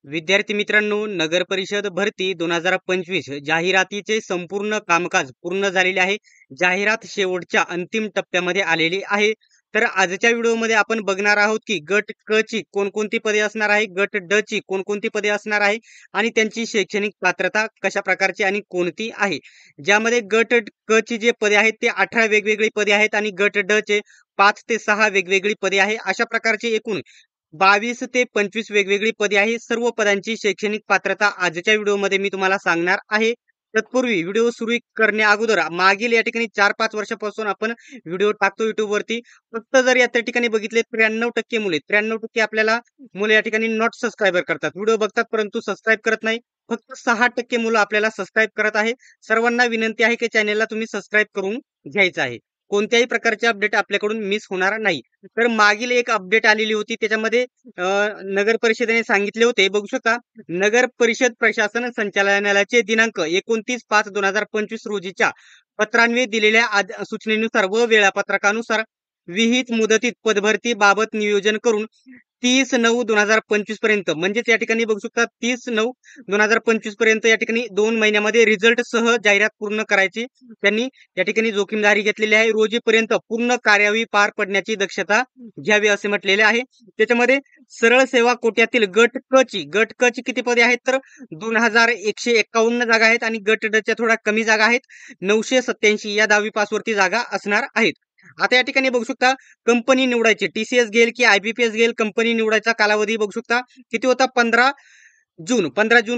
विद्यार्थी मित्रांनो, नगर परिषद भरती 2025 जाहिरातीचे संपूर्ण कामकाज पूर्ण झालेले आहे. जाहिरात शेवटच्या अंतिम टप्प्यामध्ये आलेली आहे. तर आजच्या व्हिडिओमध्ये आपण बघणार आहोत की गट क ची कोणकोणती पदे असणार आहे, गट ड ची कोणकोणती पदे असणार आहे आणि त्यांची शैक्षणिक पात्रता कशा प्रकारची आणि कोणती आहे. ज्यामध्ये गट क ची जे पदे आहेत ते 18 वेगवेगळी पदे आहेत आणि गट ड चे 5 ते 6 वेगवेगळी पदे आहे. अशा प्रकारचे एकूण 22 ते 25 वेगवेगळी पदे आहे. सर्व पदांची शैक्षणिक पात्रता आजच्या व्हिडिओमध्ये मी तुम्हाला सांगणार आहे. तत्पूर्वी व्हिडिओ सुरू करण्या अगोदर मागील या ठिकाणी 4-5 वर्षापासून आपण व्हिडिओ टाकतो YouTube वरती. फक्त जर या त्या ठिकाणी बघितले 93% मुले 93% आपल्याला मुले या ठिकाणी नॉट सबस्क्रायबर करतात. व्हिडिओ बघतात परंतु सबस्क्राईब करत नाही. फक्त 6% मुलं आपल्याला सबस्क्राईब करत आहे. सर्वांना विनंती आहे की चॅनेलला तुम्ही सबस्क्राईब करून घ्यायचं आहे. कोणत्याही प्रकारचे अपडेट आपल्याकडून मिस होणार नाही. तर मागील एक अपडेट आलेली होती त्याच्यामध्ये नगर परिषदेने सांगितले होते, बघू शकता. नगर परिषद प्रशासन संचालनालयाचे दिनांक 29/5/2025 रोजीच्या पत्रान्वये दिलेल्या सूचनेनुसार व वेळापत्रकानुसार विहित मुदतीत पदभरती बाबत नियोजन करून 30/9/2025 पर्यंत, म्हणजेच या ठिकाणी बघू शकता 30/9/2025 पर्यंत या ठिकाणी 2 महिन्यामध्ये रिझल्ट सह जाहिरात पूर्ण करायची त्यांनी या ठिकाणी जोखीमदारी घेतलेली आहे. रोजीपर्यंत पूर्ण कार्यवाही पार पडण्याची दक्षता घ्यावी असे म्हटलेले आहे. त्याच्यामध्ये सरळ सेवा कोट्यातील गट क ची किती पदे आहेत तर 2151 जागा आहेत आणि गट ड च्या थोडा कमी जागा आहेत. 987 या 10वी पास वरती जागा असणार आहेत. आता या ठिकाणी बघू शकता कंपनी निवडायची, टीसीएस घेईल की आयबीपीएस घेईल, कंपनी निवडायचा कालावधी बघू शकता किती होता, 15 जून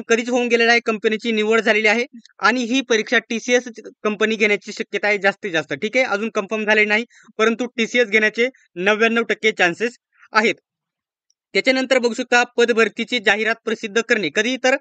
कधीच होऊन गेलेला आहे. कंपनीची निवड झालेली आहे आणि ही परीक्षा टीसीएस कंपनी घेण्याची शक्यता आहे जास्तीत जास्त. ठीक आहे, अजून कन्फर्म झाले नाही परंतु टीसीएस घेण्याचे 99% चान्सेस आहेत. त्याच्यानंतर बघू शकता पदभरतीची जाहिरात प्रसिद्ध करणे कधी तर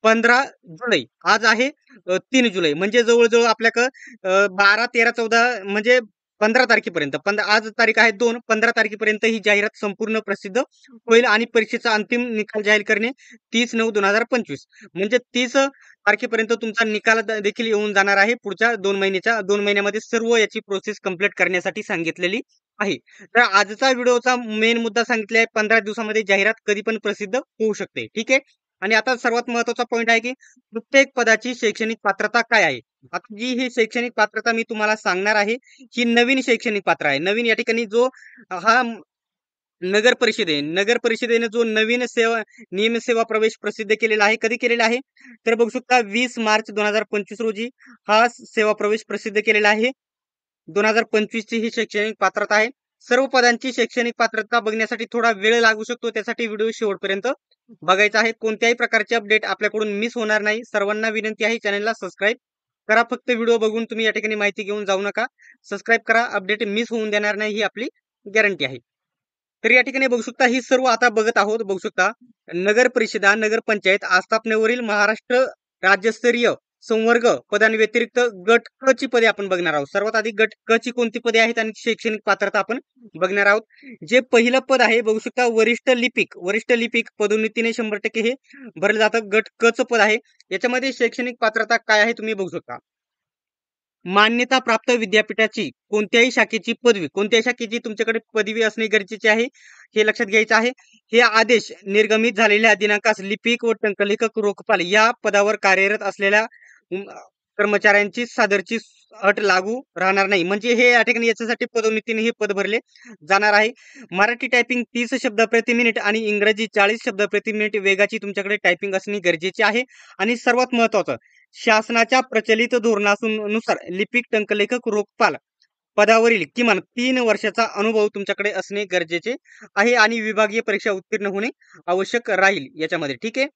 15 जुलै, आज आहे 3 जुलै, म्हणजे जवळजवळ आपल्याकडं 12, 13, 14 म्हणजे 15 तारखेपर्यंत, आज तारीख आहे 2, 15 तारखेपर्यंत ही जाहिरात संपूर्ण प्रसिद्ध होईल आणि परीक्षेचा अंतिम निकाल जाहीर करणे 30/9/2025, म्हणजे 30 तारखेपर्यंत तुमचा निकाल देखील येऊन जाणार आहे. पुढच्या 2 महिन्यामध्ये सर्व याची प्रोसेस कंप्लीट करण्यासाठी सांगितलेली आहे. तर आजचा व्हिडिओचा मेन मुद्दा सांगितला आहे, 15 दिवसामध्ये जाहिरात कधी पण प्रसिद्ध होऊ शकते. ठीक आहे. आणि आता सर्वात महत्वाचा पॉईंट आहे की प्रत्येक पदाची शैक्षणिक पात्रता काय आहे. आता जी ही शैक्षणिक पात्रता मी तुम्हाला सांगणार आहे ही नवीन शैक्षणिक पात्र आहे. नवीन या ठिकाणी जो हा नगर परिषदेने जो नवीन नियम सेवा प्रवेश प्रसिद्ध केलेला आहे, कधी केलेला आहे तर बघू शकता 20 मार्च 2025 रोजी हा सेवा प्रवेश प्रसिद्ध केलेला आहे. 2025 ची ही शैक्षणिक पात्रता आहे. सर्व पदांची शैक्षणिक पात्रता बघण्यासाठी थोडा वेळ लागू शकतो, त्यासाठी व्हिडिओ शेवटपर्यंत बघायचा आहे. कोणत्याही प्रकारचे अपडेट आपल्याकडून मिस होणार नाही. सर्वांना विनंती आहे चॅनलला सबस्क्राईब करा. फक्त व्हिडिओ बघून तुम्ही या ठिकाणी माहिती घेऊन जाऊ नका. सबस्क्राईब करा, अपडेट मिस होऊन देणार नाही ही आपली गॅरंटी आहे. तर या ठिकाणी बघू शकता ही सर्व आता बघत आहोत. बघू शकता नगर परिषदा, नगर पंचायत आस्थापनेवरील महाराष्ट्र राज्यस्तरीय संवर्ग पदांव्यतिरिक्त गट क ची पदे आपण बघणार आहोत. सर्वात आधी गट क ची कोणती पदे आहेत आणि शैक्षणिक पात्रता आपण बघणार आहोत. जे पहिलं पद आहे बघू शकता वरिष्ठ लिपिक पदोन्नतीने 100% हे भरलं जातं. गट क चं पद आहे. याच्यामध्ये शैक्षणिक पात्रता काय आहे तुम्ही बघू शकता. मान्यता प्राप्त विद्यापीठाची कोणत्याही शाखेची पदवी, कोणत्याही शाखेची तुमच्याकडे पदवी असणे गरजेचे आहे, हे लक्षात घ्यायचं आहे. हे आदेश निर्गमित झालेल्या दिनांकास लिपिक व टंकलेखक रोखपाल या पदावर कार्यरत असलेल्या कर्मचाऱ्यांची सादरची अट लागू राहणार नाही. म्हणजे हे या ठिकाणी याच्यासाठी पदोन्नतीने हे पद भरले जाणार आहे. मराठी टायपिंग 30 शब्द प्रति मिनिट आणि इंग्रजी 40 शब्द प्रति मिनिट वेगाची तुमच्याकडे टायपिंग असणे गरजेचे आहे. आणि सर्वात महत्वाचं, शासनाच्या प्रचलित धोरणानुसार लिपिक टंकलेखक रोखपाल पदावरील किमान 3 वर्षाचा अनुभव तुमच्याकडे असणे गरजेचे आहे आणि विभागीय परीक्षा उत्तीर्ण होणे आवश्यक राहील याच्यामध्ये. ठीक आहे.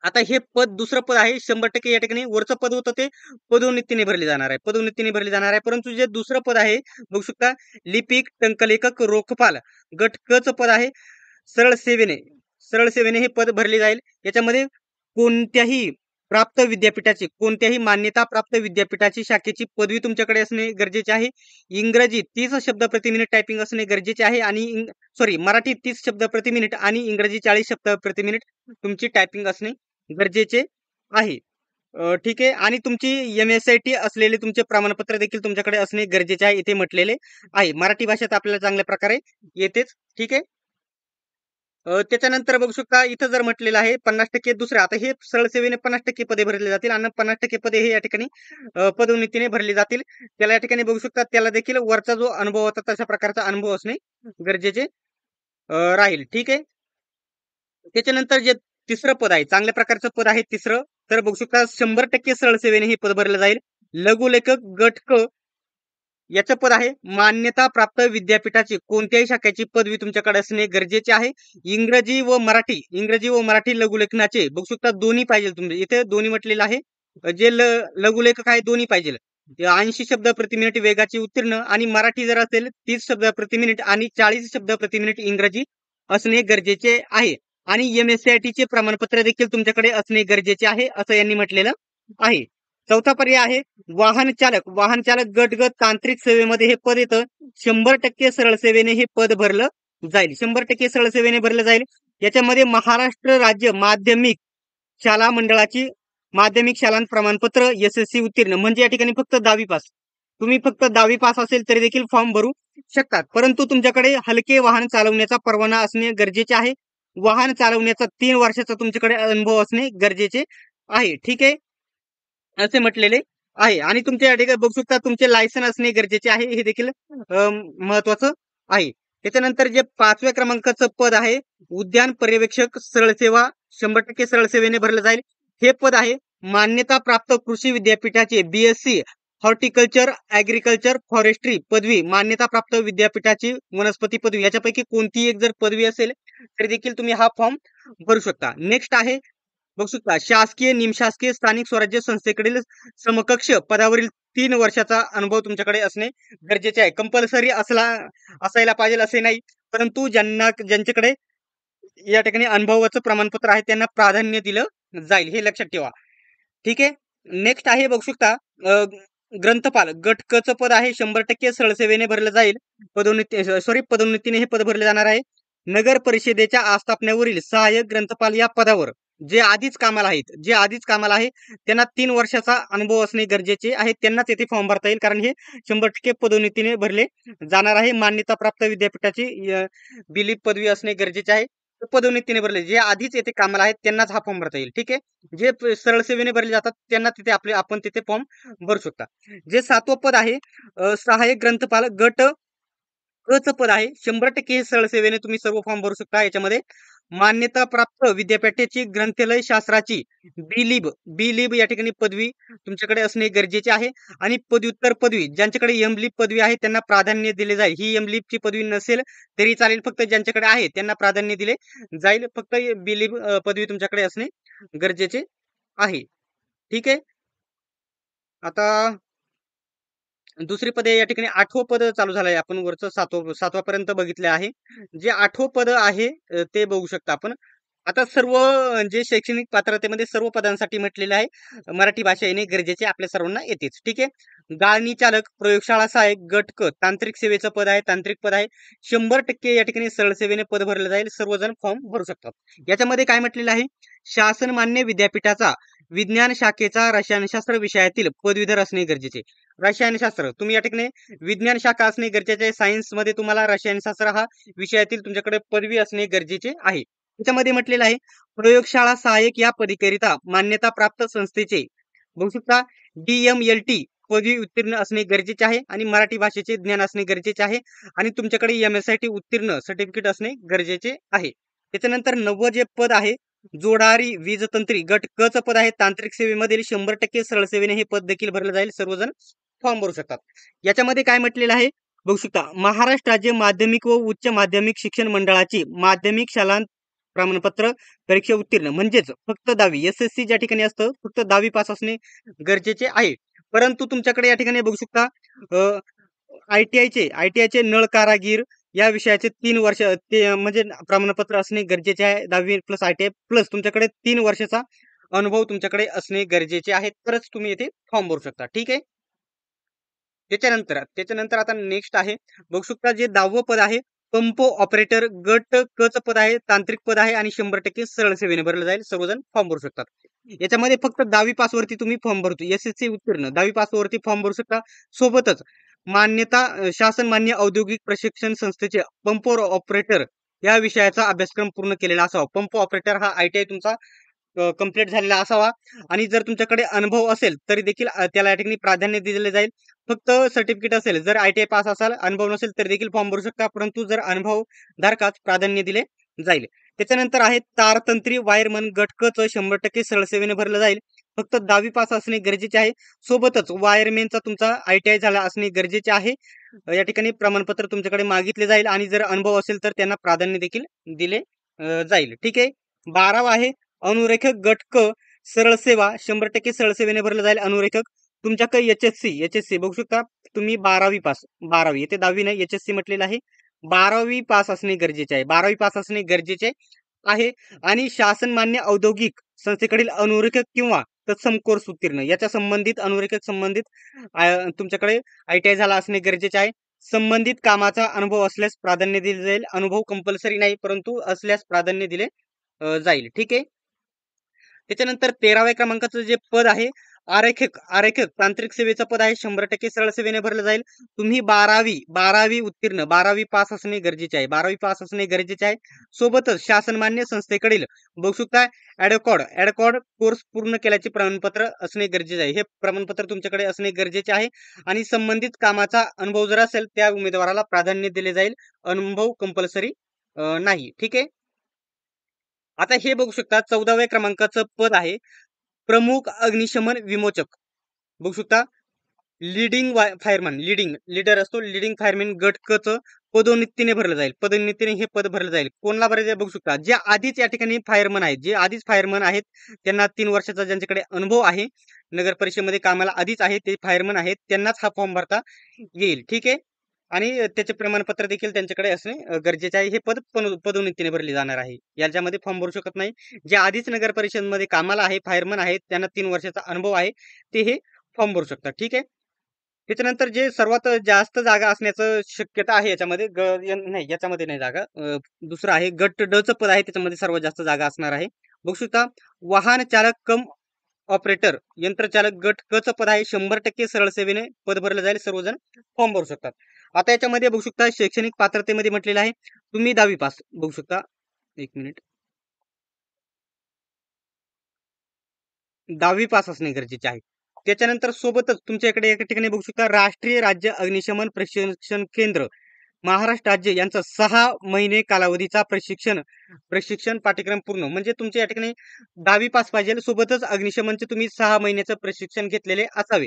आता हे पद, दुसरं पद आहे 100% या ठिकाणी वरचं पद होतं ते पदोन्नतीने भरले जाणार आहे, परंतु जे दुसरं पद आहे बघू शकता लिपिक टंकलेखक रोखपाल गट क चं पद आहे. सरळ सेवेने हे पद भरले जाईल. याच्यामध्ये कोणत्याही मान्यता प्राप्त विद्यापीठाची शाखेची पदवी तुमच्याकडे असणे गरजेचे आहे. इंग्रजी 30 शब्द प्रति मिनिट टायपिंग असणे गरजेचे आहे आणि मराठी 30 शब्द प्रति मिनिट आणि इंग्रजी 40 शब्द प्रति मिनिट तुमची टायपिंग असणे गरजेचे आहे. ठीक आहे. आणि तुमची MSIT असलेले तुमचे प्रमाणपत्र देखील तुमच्याकडे असणे गरजेचे आहे, इथे म्हटलेले आहे. मराठी भाषेत आपल्याला चांगल्या प्रकारे येतेच. ठीक आहे. त्याच्यानंतर बघू शकता इथं जर म्हटलेलं आहे 50% दुसरे, आता हे सरळ सेवेने 50% पदे भरली जातील आणि 50% पदे हे या ठिकाणी पदोन्नतीने भरली जातील. त्याला या ठिकाणी बघू शकता त्याला देखील वरचा जो अनुभव होता तशा प्रकारचा अनुभव असणे गरजेचे राहील. ठीक आहे. त्याच्यानंतर जे तिसरं पद आहे, चांगल्या प्रकारचं पद आहे तिसरं, तर बघू शकता 100% सरळ सेवेने हे पद भरलं जाईल. लघुलेखक गट क याचं पद आहे मान्यता प्राप्त विद्यापीठाची कोणत्याही शाखेची पदवी तुमच्याकडे असणे गरजेचे आहे. इंग्रजी व मराठी लघुलेखनाचे बघू शकता दोन्ही पाहिजे तुम्ही इथे दोन्ही म्हटलेलं आहे. जे लघुलेखक आहे दोन्ही पाहिजे. 80 शब्द प्रति मिनिट वेगाची उत्तीर्ण आणि मराठी जर असेल 30 शब्द प्रति मिनिट आणि 40 शब्द प्रति मिनिट इंग्रजी असणे गरजेचे आहे. आणि MSCIT चे प्रमाणपत्र देखील तुमच्याकडे असणे गरजेचे आहे असं यांनी म्हटलेलं आहे. चौथा पर्याय आहे वाहन चालक गटगत तांत्रिक सेवेमध्ये हे पद येतं. 100% सरळ सेवेने हे पद भरलं जाईल. 100% सरळ सेवेने भरलं जाईल. याच्यामध्ये महाराष्ट्र राज्य माध्यमिक शाळा मंडळाची माध्यमिक शालांत प्रमाणपत्र SSC उत्तीर्ण म्हणजे या ठिकाणी फक्त 10वी पास. तुम्ही फक्त 10वी पास असेल तरी देखील फॉर्म भरू शकतात. परंतु तुमच्याकडे हलके वाहन चालवण्याचा परवाना असणे गरजेचे आहे. वाहन चालवण्याचा 3 वर्षाचा तुमच्याकडे अनुभव असणे गरजेचे आहे. ठीक आहे. असे म्हटलेले आहे आणि तुमच्या या ठिकाणी बघू शकता तुमचे लायसन असणे गरजेचे आहे. हे देखील महत्वाचं आहे. त्याच्यानंतर जे 5व्या क्रमांकाचं पद आहे उद्यान पर्यवेक्षक सरळ सेवा 100% सरळ सेवेने भरलं जाईल. हे पद आहे मान्यता प्राप्त कृषी विद्यापीठाचे BSc हॉर्टिकल्चर ऍग्रिकल्चर फॉरेस्ट्री पदवी मान्यता प्राप्त विद्यापीठाची वनस्पती पदवी याच्यापैकी कोणती एक जर पदवी असेल तरी देखील तुम्ही हा फॉर्म भरू शकता. नेक्स्ट आहे बघू शकता शासकीय निमशासकीय स्थानिक स्वराज्य संस्थेकडील समकक्ष पदावरील 3 वर्षाचा अनुभव तुमच्याकडे असणे गरजेचे आहे. कंपल्सरी असायला पाहिजे असे नाही, परंतु ज्यांच्याकडे या ठिकाणी अनुभवाचं प्रमाणपत्र आहे त्यांना प्राधान्य दिलं जाईल हे लक्षात ठेवा. ठीक आहे. नेक्स्ट आहे बघू शकता ग्रंथपाल गट क चं पद आहे 100% सरळ सेवेने भरलं जाईल. पदोन्नतीने हे पद भरले जाणार आहे. नगर परिषदेच्या आस्थापनेवरील सहाय्यक ग्रंथपाल या पदावर जे आधीच कामाला आहे त्यांना 3 वर्षाचा अनुभव असणे गरजेचे आहे. त्यांनाच येथे फॉर्म भरता येईल कारण हे 100% पदोन्नतीने भरले जाणार आहे. मान्यता प्राप्त विद्यापीठाची बिलीप पदवी असणे गरजेचे आहे. पदोन्नतीने भरले जे आधीच येथे कामाला आहेत त्यांनाच हा फॉर्म भरता येईल. ठीक आहे. जे सरळ सेवेने भरले जातात त्यांना तिथे आपण तिथे फॉर्म भरू शकता. जे 7वं पद आहे सहाय्यक ग्रंथपाल गट क चं पद आहे 100% हे सरळ सेवेने तुम्ही सर्व फॉर्म भरू शकता. याच्यामध्ये मान्यता प्राप्त विद्यापीठाची ग्रंथालय शास्त्राची बी लिब या ठिकाणी पदवी तुमच्याकडे असणे गरजेचे आहे. आणि पदव्युत्तर पदवी ज्यांच्याकडे MLib पदवी आहे त्यांना प्राधान्य दिले जाईल. ही MLib ची पदवी नसेल तरी चालेल, फक्त ज्यांच्याकडे आहे त्यांना प्राधान्य दिले जाईल. फक्त बी-लिब पदवी तुमच्याकडे असणे गरजेचे आहे. ठीक आहे. आता दुसरी पदे या ठिकाणी 8वं पद चालू झालंय. आपण वरचं 7वा पर्यंत बघितले आहे. जे 8वं पद आहे ते बघू शकता आपण. आता सर्व जे शैक्षणिक पात्रतेमध्ये सर्व पदांसाठी म्हटलेलं आहे मराठी भाषा येणे गरजेचे आपल्या सर्वांना येतेच. ठीक आहे. गाळणी चालक प्रयोगशाळा सहाय्यक गट क तांत्रिक सेवेचं पद आहे, तांत्रिक पद आहे. 100% या ठिकाणी सरळ सेवेने पद भरलं जाईल. सर्वजण फॉर्म भरू शकतात. याच्यामध्ये काय म्हटलेलं आहे शासनमान्य विद्यापीठाचा विज्ञान शाखेचा रसायनशास्त्र विषयातील पदवीधर असणे गरजेचे. रसायनशास्त्र तुम्ही या ठिकाणी विज्ञान शाखा असणे गरजेचे आहे. सायन्स मध्ये तुम्हाला रसायनशास्त्र हा विषयातील तुमच्याकडे पदवी असणे गरजेचे आहे. त्याच्यामध्ये म्हटलेलं आहे प्रयोगशाळा सहाय्यक या पदीकरिता मान्यता प्राप्त संस्थेचे बघू शकता DMLT पदवी उत्तीर्ण असणे गरजेचे आहे आणि मराठी भाषेचे ज्ञान असणे गरजेचे आहे आणि तुमच्याकडे MSIT उत्तीर्ण सर्टिफिकेट असणे गरजेचे आहे. त्याच्यानंतर 9वं जे पद आहे जोडारी वीजतंत्री गट क चं पद आहे तांत्रिक सेवेमधील 100% सरळ सेवेने हे पद देखील भरलं जाईल. सर्वजण फॉर्म भरू शकतात. याच्यामध्ये काय म्हटलेलं आहे बघू शकता महाराष्ट्र राज्य माध्यमिक व उच्च माध्यमिक शिक्षण मंडळाची माध्यमिक शालांत प्रमाणपत्र परीक्षा उत्तीर्ण म्हणजेच फक्त 10वी SSC ज्या ठिकाणी असतं फक्त 10वी पास असणे गरजेचे आहे. परंतु तुमच्याकडे या ठिकाणी बघू शकता ITI चे नळ कारागीर या विषयाचे 3 वर्ष ते म्हणजे प्रमाणपत्र असणे गरजेचे आहे. 10वी प्लस ITI प्लस तुमच्याकडे 3 वर्षाचा अनुभव तुमच्याकडे असणे गरजेचे आहे तरच तुम्ही येथे फॉर्म भरू शकता. ठीक आहे. त्याच्यानंतर आता नेक्स्ट आहे बघू शकता जे 10वं पद आहे पंप ऑपरेटर गट क चं पद आहे तांत्रिक पद आहे आणि 100% सरळ सेवेने भरलं जाईल. सर्वजण फॉर्म भरू शकतात. याच्यामध्ये फक्त 10वी पास वरती तुम्ही फॉर्म भरतो SSC उत्तीर्ण 10वी पास वरती फॉर्म भरू शकता. सोबतच शासन मान्य औद्योगिक प्रशिक्षण संस्थेचे पंप ऑपरेटर या विषयाचा अभ्यासक्रम पूर्ण केलेला असावा. पंप ऑपरेटर हा ITI तुमचा कंप्लीट झालेला असावा आणि जर तुमच्याकडे अनुभव असेल तरी देखील त्याला या ठिकाणी प्राधान्य दिले जाईल. फक्त सर्टिफिकेट असेल, जर ITI पास असाल, अनुभव नसेल तरी देखील फॉर्म भरू शकता, परंतु जर अनुभव धारकास प्राधान्य दिले जाईल. त्याच्यानंतर आहे तारतंत्री वायरमन गट क च 100% सरळ सेवेने भरलं जाईल. फक्त 10वी पास असणे गरजेचे आहे. सोबतच वायरमॅनचा तुमचा ITI झाला असणे गरजेचे आहे. या ठिकाणी प्रमाणपत्र तुमच्याकडे मागितले जाईल आणि जर अनुभव असेल तर त्यांना प्राधान्य देखील दिले जाईल. ठीक आहे. 12वा आहे अनुरेखक गट क सरळ सेवा 100% सरळ सेवेने भरलं जाईल. अनुरेखक तुमच्याकडे HSC बघू शकता तुम्ही 12वी पास, 12वी इथे 10वी नाही, HSC म्हटलेलं आहे. 12वी पास असणे गरजेचे आहे. 12वी पास असणे गरजेचे आहे आणि शासन मान्य औद्योगिक संस्थेकडील अनुरेखक किंवा तत्सम कोर्स उत्तीर्ण याच्या संबंधित अनुरेखक संबंधित तुमच्याकडे ITI झाला असणे गरजेचे आहे. संबंधित कामाचा अनुभव असल्यास प्राधान्य दिले जाईल. अनुभव कंपल्सरी नाही, परंतु असल्यास प्राधान्य दिले जाईल. ठीक आहे. त्याच्यानंतर 13व्या क्रमांकाचं जे पद आहे आरेखक तांत्रिक सेवेचं पद आहे. 100% सरळ सेवेने भरलं जाईल. तुम्ही 12वी उत्तीर्ण, 12वी पास असणे गरजेचे आहे. 12वी पास असणे गरजेचे आहे. सोबतच शासनमान्य संस्थेकडील बघू शकता ऍडकॉर्ड कोर्स पूर्ण केल्याचे प्रमाणपत्र असणे गरजेचे आहे. हे प्रमाणपत्र तुमच्याकडे असणे गरजेचे आहे आणि संबंधित कामाचा अनुभव जर असेल त्या उमेदवाराला प्राधान्य दिले जाईल. अनुभव कंपल्सरी नाही. ठीक आहे. आता हे बघू शकता 14व्या क्रमांकाचं पद आहे प्रमुख अग्निशमन विमोचक. बघू शकता लीडर असतो. लीडिंग फायरमॅन गट क च पदोन्नतीने भरलं जाईल. पदोन्नतीने हे पद भरलं जाईल. कोणाला भरायचं आहे बघू शकता जे आधीच या ठिकाणी फायरमन आहेत, जे आधीच फायरमन आहेत त्यांना 3 वर्षाचा ज्यांच्याकडे अनुभव आहे, नगर परिषदेमध्ये कामाला आधीच आहे, ते फायरमन आहेत, त्यांनाच हा फॉर्म भरता येईल. ठीक आहे. आणि त्याचे प्रमाणपत्र देखील त्यांच्याकडे असणे गरजेचे आहे. हे पद पदोन्नतीने भरले जाणार आहे. याच्यामध्ये फॉर्म भरू शकत नाही. जे आधीच नगर परिषदेमध्ये कामाला आहे, फायरमन आहेत, त्यांना 3 वर्षाचा अनुभव आहे, ते हे फॉर्म भरू शकतात. ठीक आहे. त्याच्यानंतर जे सर्वात जास्त जागा असण्याचं शक्यता आहे याच्यामध्ये नाही, याच्यामध्ये नाही जागा. दुसरं आहे गट ड चं पद आहे, त्याच्यामध्ये सर्वात जास्त जागा असणार आहे. बघू शकता वाहन चालक कम ऑपरेटर यंत्रचालक गट क चं पद आहे. 100% सरळ सेवेने पद भरलं जाईल. सर्वजण फॉर्म भरू शकतात. आता याच्यामध्ये बघू शकता शैक्षणिक पात्रतेमध्ये म्हटलेलं आहे तुम्ही 10वी पास. बघू शकता 1 मिनिट, 10वी पास असणे गरजेचे आहे. त्याच्यानंतर सोबतच तुमच्या इकडे एका ठिकाणी बघू शकता राष्ट्रीय राज्य अग्निशमन प्रशिक्षण केंद्र महाराष्ट्र राज्य यांचा 6 महिने कालावधीचा प्रशिक्षण पाठ्यक्रम पूर्ण, म्हणजे तुमच्या या ठिकाणी 10वी पास पाहिजे, सोबतच अग्निशमनचे तुम्ही 6 महिन्याचं प्रशिक्षण घेतलेले असावे.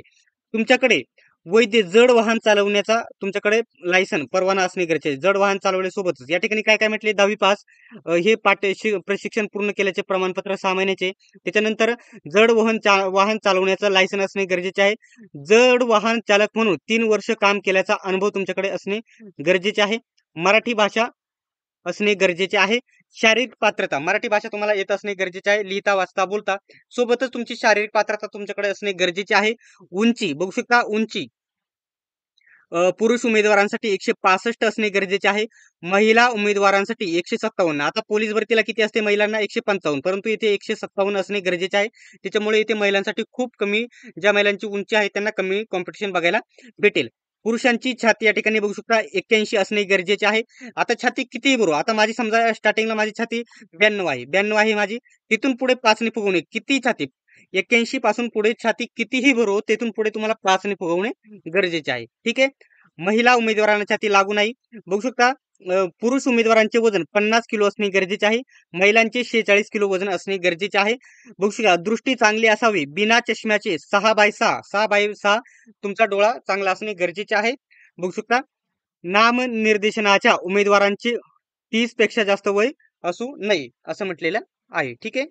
तुमच्याकडे वैद्य जड वाहन चालवण्याचा तुमच्याकडे लायसन परवाना असणे गरजेचे आहे. जड वाहन चालवण्यासोबतच या ठिकाणी काय काय म्हटले 10वी पास, हे प्रशिक्षण पूर्ण केल्याचे प्रमाणपत्र 6 महिन्याचे. त्याच्यानंतर जड वाहन चालवण्याचं लायसन असणे गरजेचे आहे. जड वाहन चालक म्हणून 3 वर्ष काम केल्याचा अनुभव तुमच्याकडे असणे गरजेचे आहे. मराठी भाषा असणे गरजेचे आहे. शारीरिक पात्रता मराठी भाषा तुम्हाला येत असणे गरजेचे आहे, लिहिता वाचता बोलता. सोबतच तुमची शारीरिक पात्रता तुमच्याकडे असणे गरजेचे आहे. उंची बघू शकता उंची पुरुष उमेदवारांसाठी 165 असणे गरजेचे आहे. महिला उमेदवारांसाठी 157. आता पोलीस भरतीला किती असते महिलांना 155, परंतु इथे 157 असणे गरजेचे आहे. त्याच्यामुळे इथे महिलांसाठी खूप कमी, ज्या महिलांची उंची आहे त्यांना कमी कॉम्पिटिशन बघायला भेटेल. पुरुषांची छाती या ठिकाणी बघू शकता 81 असणे गरजेचे आहे. आता छाती किती भरू, आता माझी समजा स्टार्टिंगला माझी छाती 92 आहे माझी, तिथून पुढे 5 ने फुगवणे किती छाती 81 पासून पुढे छाती कितीही भरो, तिथून पुढे तुम्हाला 5 ने फुगवणे गरजेचे आहे. ठीक आहे. महिला उमेदवारांना छाती लागू नाही. बघू शकता पुरुष उमेदवारांचे वजन 50 किलो असणे गरजेचे आहे. महिलांचे 46 किलो वजन असणे गरजेचे आहे. बघू शकता दृष्टी चांगली असावी. बिना चष्म्याचे 6x6 तुमचा डोळा चांगला असणे गरजेचे आहे. बघू शकता नामनिर्देशनाच्या उमेदवारांचे 30 पेक्षा जास्त वय असू नये असं म्हटलेलं आहे. ठीक आहे.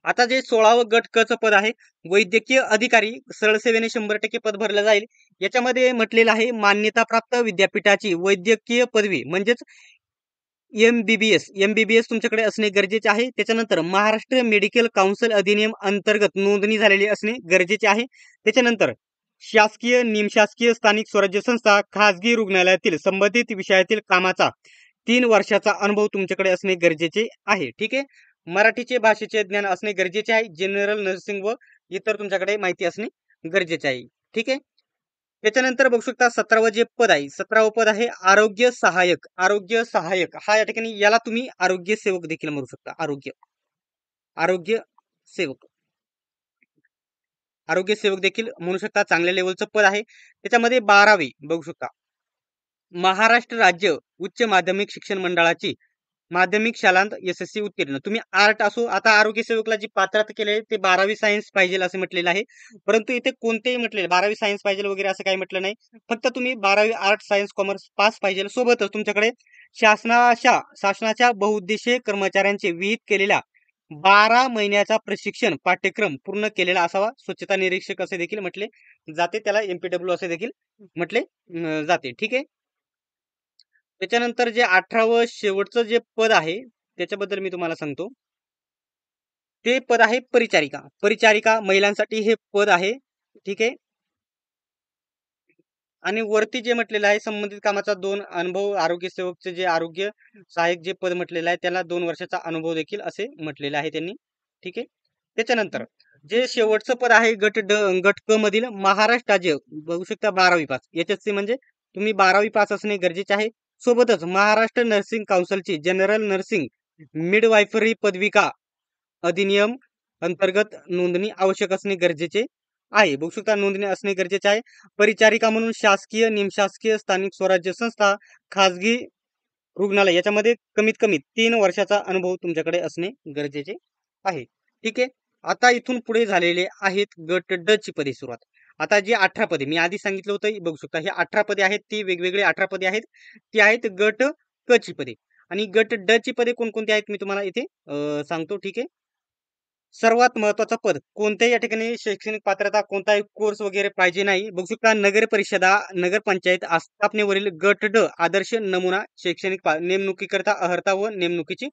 आता जे 16वं गट क चं पद आहे वैद्यकीय अधिकारी सरळ सेवेने 100% पद भरलं जाईल. याच्यामध्ये म्हटलेलं आहे मान्यताप्राप्त विद्यापीठाची वैद्यकीय पदवी म्हणजेच एमबीबीएस तुमच्याकडे असणे गरजेचे आहे. त्याच्यानंतर महाराष्ट्र मेडिकल काउन्सिल अधिनियम अंतर्गत नोंदणी झालेली असणे गरजेचे आहे. त्याच्यानंतर शासकीय निमशासकीय स्थानिक स्वराज्य संस्था खाजगी रुग्णालयातील संबंधित विषयातील कामाचा 3 वर्षाचा अनुभव तुमच्याकडे असणे गरजेचे आहे. ठीक आहे. मराठीचे भाषेचे ज्ञान असणे गरजेचे आहे. जनरल नर्सिंग व इतर तुमच्याकडे माहिती असणे गरजेचे आहे. ठीक आहे. त्याच्यानंतर बघू शकता 17वं जे पद आहे, 17वं पद आहे आरोग्य सहाय्यक. आरोग्य सहाय्यक हा या ठिकाणी याला तुम्ही आरोग्य सेवक देखील म्हणू शकता. आरोग्य सेवक. आरोग्य सेवक देखील म्हणू शकता. चांगल्या लेवलचं पद आहे. त्याच्यामध्ये 12वी बघू शकता. महाराष्ट्र राज्य उच्च माध्यमिक शिक्षण मंडळाची माध्यमिक शालांत यशस्वी उत्तीर्ण. तुम्ही आर्ट असो, आता आरोग्य सेवकला जी पात्रता केली आहे ते 12वी सायन्स पाहिजे असं म्हटलेलं आहे. परंतु इथे कोणतेही म्हटलेलं 12वी सायन्स पाहिजे वगैरे असं काही म्हटलं नाही. फक्त तुम्ही 12वी आर्ट, सायन्स, कॉमर्स पास पाहिजे. सोबतच तुमच्याकडे शासनाच्या बहुउद्देशीय कर्मचाऱ्यांचे विहित केलेल्या 12 महिन्याचा प्रशिक्षण पाठ्यक्रम पूर्ण केलेला असावा. स्वच्छता निरीक्षक असे देखील म्हटले जाते. त्याला MPW असे देखील म्हटले जाते. ठीक आहे. त्याच्यानंतर जे 18वं शेवटचं जे पद आहे त्याच्याबद्दल मी तुम्हाला सांगतो. ते पद आहे परिचारिका. परिचारिका महिलांसाठी हे पद आहे. ठीक आहे. आणि वरती जे म्हटलेलं आहे संबंधित कामाचा 2 अनुभव, आरोग्य सेवकचे जे आरोग्य सहाय्यक जे पद म्हटलेलं आहे त्याला 2 वर्षाचा अनुभव देखील असे म्हटलेले आहे त्यांनी. ठीक आहे. त्याच्यानंतर जे शेवटचं पद आहे गट क मधील महाराष्ट्र राज्य बघू शकता 12वी पास. HSC म्हणजे तुम्ही 12वी पास असणे गरजेचे आहे. सोबतच महाराष्ट्र नर्सिंग काउन्सिलची जनरल नर्सिंग मिडवायफरी पदविका अधिनियम अंतर्गत नोंदणी आवश्यक असणे गरजेचे आहे. बघू शकता नोंदणी असणे गरजेचे आहे. परिचारिका म्हणून शासकीय, निमशासकीय, स्थानिक स्वराज्य संस्था, खाजगी रुग्णालय याच्यामध्ये कमीत कमी 3 वर्षाचा अनुभव तुमच्याकडे असणे गरजेचे आहे. ठीक आहे. आता इथून पुढे झालेले आहेत गट ड ची पदे सुरुवात. आता जी 18 पदे मी आधी सांगितलं होतं बघू शकता ही 18 पदे आहेत ती वेगवेगळी 18 पदे आहेत. ती आहेत गट क ची पदे आणि गट ड ची पदे कोणकोणती आहेत मी तुम्हाला इथे सांगतो. ठीक आहे. सर्वात महत्वाचं पद कोणत्याही या ठिकाणी शैक्षणिक पात्रता कोणताही कोर्स वगैरे पाहिजे नाही. बघू शकता नगर परिषदा, नगरपंचायत आस्थापनेवरील गट ड आदर्श नमुना शैक्षणिक नेमणुकीकरता अर्हता व नेमणुकीची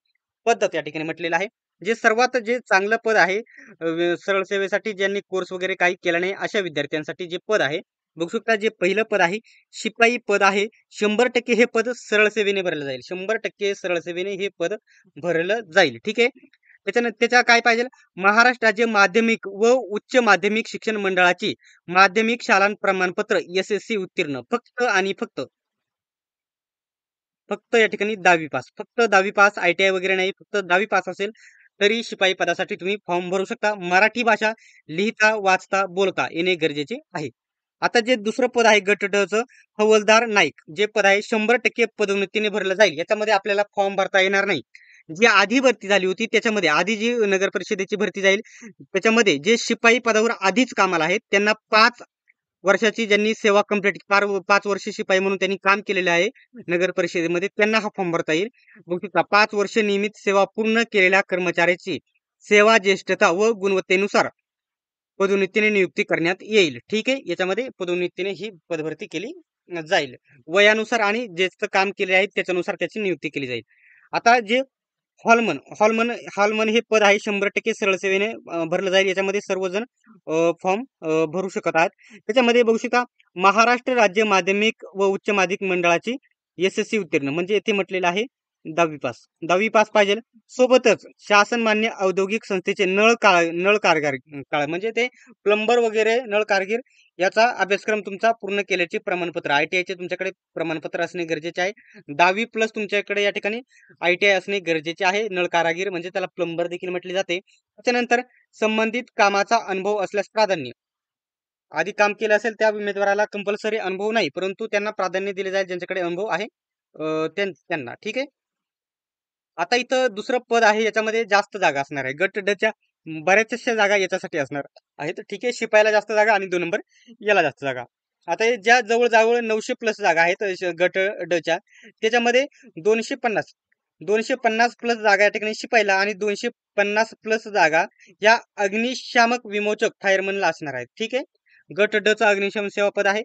पद्धत या ठिकाणी म्हटलेलं आहे. जे सर्वात जे चांगलं पद आहे सरळ सेवेसाठी ज्यांनी कोर्स वगैरे काही केला नाही अशा विद्यार्थ्यांसाठी जे पद आहे बघू शकता जे पहिलं पद आहे शिपाई पद आहे. 100% हे पद सरळ सेवेने भरलं जाईल. 100% सरळ सेवेने हे पद भरलं जाईल. ठीक आहे. त्याच्यानंतर त्याच्या काय पाहिजे महाराष्ट्र राज्य माध्यमिक व उच्च माध्यमिक शिक्षण मंडळाची माध्यमिक शालांत प्रमाणपत्र SSC उत्तीर्ण फक्त आणि फक्त या ठिकाणी 10वी पास. फक्त 10वी पास, ITI वगैरे नाही. फक्त 10वी पास असेल तरी शिपाई पदासाठी तुम्ही फॉर्म भरू शकता. मराठी भाषा लिहिता, वाचता, बोलता येणे गरजेचे आहे. आता जे दुसरं पद आहे गट ड चं हवलदार नाईक जे पद आहे 100% पदोन्नतीने भरलं जाईल. याच्यामध्ये आपल्याला फॉर्म भरता येणार नाही. जी आधी भरती झाली होती त्याच्यामध्ये आधी जी नगर परिषदेची भरती जाईल त्याच्यामध्ये जे शिपाई पदावर आधीच कामाला आहेत त्यांना 5 वर्षाची ज्यांनी सेवा कंप्लीट 5 वर्ष शिपाई म्हणून त्यांनी काम केलेले आहे नगर परिषदेमध्ये त्यांना हा फॉर्म भरता येईल. बघू शकता 5 वर्ष नियमित सेवा पूर्ण केलेल्या कर्मचाऱ्याची सेवा ज्येष्ठता व गुणवत्तेनुसार पदोन्नतीने नियुक्ती करण्यात येईल. ठीक आहे. याच्यामध्ये पदोन्नतीने ही पदभरती केली जाईल. वयानुसार आणि ज्याचं काम केले आहे त्याच्यानुसार त्याची नियुक्ती केली जाईल. आता जे हॉलमन हॉलमन हॉलमन हे पद आहे 100% सरळ सेवेने भरलं जाईल. याच्यामध्ये सर्वजण फॉर्म भरू शकत आहेत. त्याच्यामध्ये बघू शकता महाराष्ट्र राज्य माध्यमिक व उच्च माध्यमिक मंडळाची SSC उत्तीर्ण म्हणजे येथे म्हटलेलं आहे 10वी पास. 10वी पास पाहिजे. सोबतच शासन मान्य औद्योगिक संस्थेचे नळ कारागीर म्हणजे ते प्लंबर वगैरे नळ कारागीर याचा अभ्यासक्रम तुमचा पूर्ण केल्याचे प्रमाणपत्र ITI चे तुमच्याकडे प्रमाणपत्र असणे गरजेचे आहे. 10वी प्लस तुमच्याकडे या ठिकाणी ITI असणे गरजेचे आहे. नळ कारागीर म्हणजे त्याला प्लंबर देखील म्हटले जाते. त्याच्यानंतर संबंधित कामाचा अनुभव असल्यास प्राधान्य. आधी काम केलं असेल त्या उमेदवाराला कंपल्सरी अनुभव नाही परंतु त्यांना प्राधान्य दिले जाईल ज्यांच्याकडे अनुभव आहे त्यांना. ठीक आहे. आता इथं दुसरं पद आहे याच्यामध्ये जास्त जागा असणार आहे. गट ड च्या बऱ्याचशा जागा याच्यासाठी असणार आहेत. ठीक आहे. शिपायाला जास्त जागा आणि 2 नंबर याला जास्त जागा. आता हे ज्या जवळ 900 प्लस जागा आहेत गट ड च्या त्याच्यामध्ये 250 प्लस जागा या ठिकाणी शिपायला आणि 250 प्लस जागा या अग्निशामक विमोचक फायरमनला असणार आहेत. ठीक आहे. गट ड चा अग्निशमन सेवा पद आहे.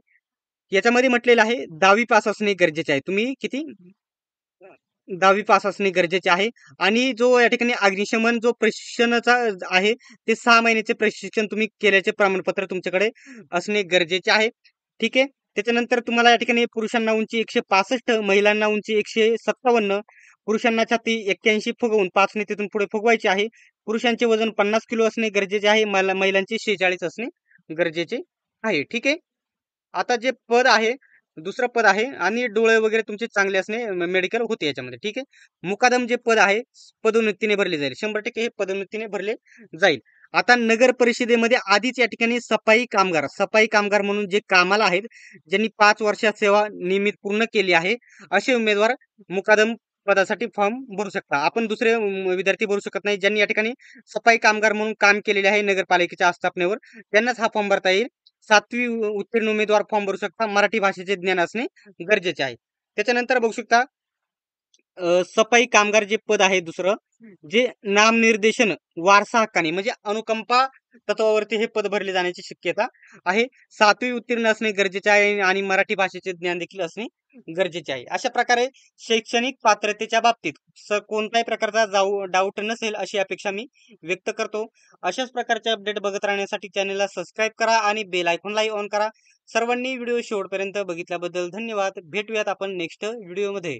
याच्यामध्ये म्हटलेलं आहे 10वी पास असणे गरजेचे आहे. तुम्ही किती 10वी पास असणे गरजेचे आहे. आणि जो या ठिकाणी अग्निशमन जो प्रशिक्षणाचा आहे ते 6 महिन्याचे प्रशिक्षण तुम्ही केल्याचे प्रमाणपत्र तुमच्याकडे असणे गरजेचे आहे. ठीक आहे. त्याच्यानंतर तुम्हाला या ठिकाणी पुरुषांना उंची 165, महिलांना उंची 157, पुरुषांना छाती 81 फुगवून 5 ने तिथून पुढे फुगवायची आहे. पुरुषांचे वजन 50 किलो असणे गरजेचे आहे. महिलांचे 46 असणे गरजेचे आहे. ठीक आहे. आता जे पद आहे, दुसरं पद आहे आणि डोळे वगैरे तुमचे चांगले असणे मेडिकल होते याच्यामध्ये. ठीक आहे. मुकादम जे पद आहे पदोन्नतीने भरले जाईल. 100% हे पदोन्नतीने भरले जाईल. आता नगर परिषदेमध्ये आधीच या ठिकाणी सफाई कामगार म्हणून जे कामाला आहेत, ज्यांनी 5 वर्षात सेवा नियमित पूर्ण केली आहे, असे उमेदवार मुकादम पदासाठी फॉर्म भरू शकता. आपण दुसरे विद्यार्थी भरू शकत नाही. ज्यांनी या ठिकाणी सफाई कामगार म्हणून काम केलेले आहे नगरपालिकेच्या आस्थापनेवर, त्यांनाच हा फॉर्म भरता येईल. 7वी उत्तीर्ण उमेदवार फॉर्म भरू शकता. मराठी भाषेचे ज्ञान असणे गरजेचे आहे. त्याच्यानंतर बघू शकता सफाई कामगार जे पद आहे दुसरं, जे नामनिर्देशन वारसा हक्काने म्हणजे अनुकंपा तत्वावरती हे पद भरले जाण्याची शक्यता आहे. 7वी उत्तीर्ण असणे गरजेचे आहे आणि मराठी भाषेचे ज्ञान देखील असणे गरजेचे आहे. अशा प्रकारे शैक्षणिक पात्रतेच्या बाबतीत कोणत्याही प्रकारचा डाऊट नसेल अशी अपेक्षा मी व्यक्त करतो. अशाच प्रकारचे अपडेट बघत राहण्यासाठी चॅनलला सबस्क्राईब करा आणि बेल आयकॉनलाही ऑन करा. सर्वांनी व्हिडिओ शेवटपर्यंत बघितल्याबद्दल धन्यवाद. भेटूयात आपण नेक्स्ट व्हिडिओमध्ये.